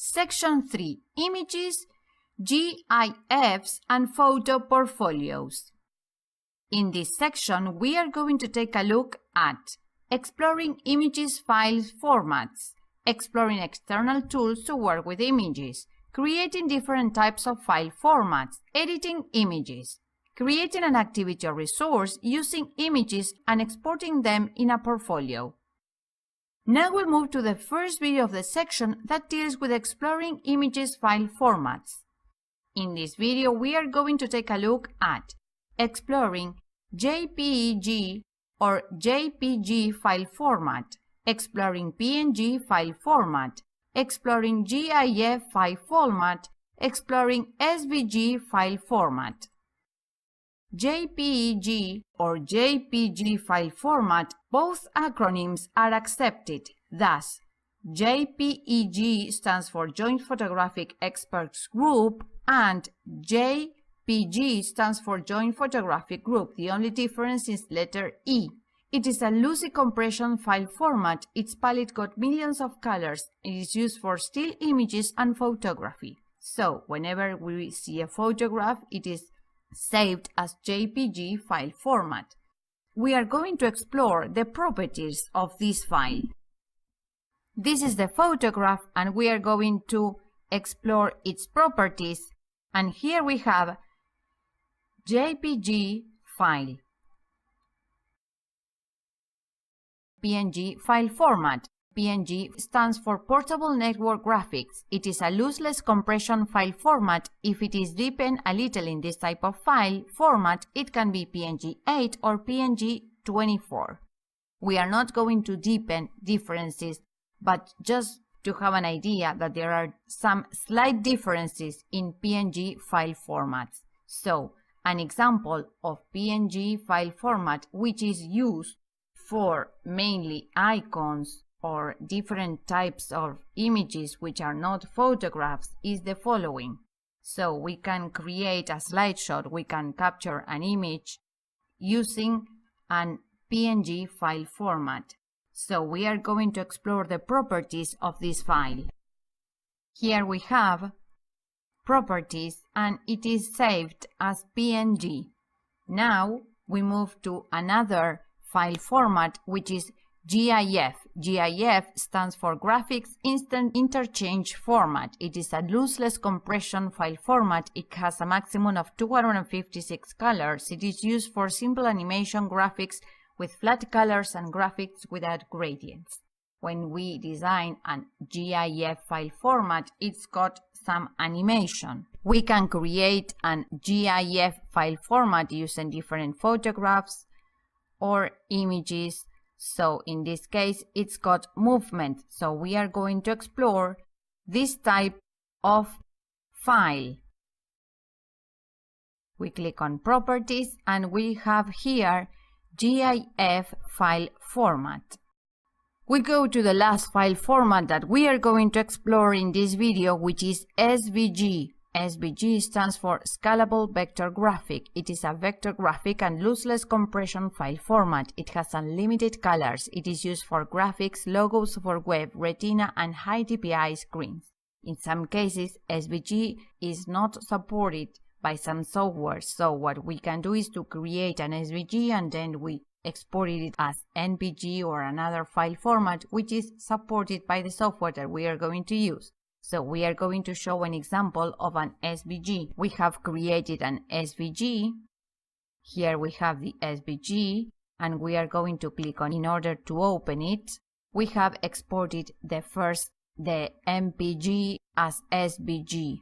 Section 3. Images, GIFs and photo portfolios. In this section, we are going to take a look at exploring images file formats, exploring external tools to work with images, creating different types of file formats, editing images, creating an activity or resource using images and exporting them in a portfolio. Now we'll move to the first video of the section that deals with exploring images file formats. In this video, we are going to take a look at exploring JPEG or JPG file format, exploring PNG file format, exploring GIF file format, exploring SVG file format. JPEG or JPG file format, both acronyms are accepted. Thus, JPEG stands for Joint Photographic Experts Group and JPG stands for Joint Photographic Group. The only difference is letter E. It is a lossy compression file format. Its palette got millions of colors. It is used for still images and photography. So, whenever we see a photograph, it is saved as JPG file format. We are going to explore the properties of this file. This is the photograph and we are going to explore its properties, and here we have JPG file, PNG file format. PNG stands for Portable Network Graphics. It is a lossless compression file format. If it is deepened a little in this type of file format, it can be PNG 8 or PNG 24. We are not going to deepen differences, but just to have an idea that there are some slight differences in PNG file formats. So, an example of PNG file format which is used for mainly icons or different types of images which are not photographs is the following. So we can create a slideshow, we can capture an image using an PNG file format. So we are going to explore the properties of this file. Here we have properties and it is saved as PNG. Now we move to another file format which is GIF. GIF stands for Graphics Instant Interchange Format. It is a lossless compression file format. It has a maximum of 256 colors. It is used for simple animation graphics with flat colors and graphics without gradients. When we design a GIF file format, it's got some animation. We can create a GIF file format using different photographs or images. So in this case, it's got movement. So we are going to explore this type of file. We click on Properties and we have here GIF file format. We go to the last file format that we are going to explore in this video, which is SVG. SVG stands for Scalable Vector Graphic. It is a vector graphic and lossless compression file format. It has unlimited colors. It is used for graphics, logos for web, retina and high DPI screens. In some cases, SVG is not supported by some software, so what we can do is to create an SVG and then we export it as NPG or another file format which is supported by the software that we are going to use. So we are going to show an example of an SVG. We have created an SVG. Here we have the SVG and we are going to click on in order to open it. We have exported the MPG as SVG.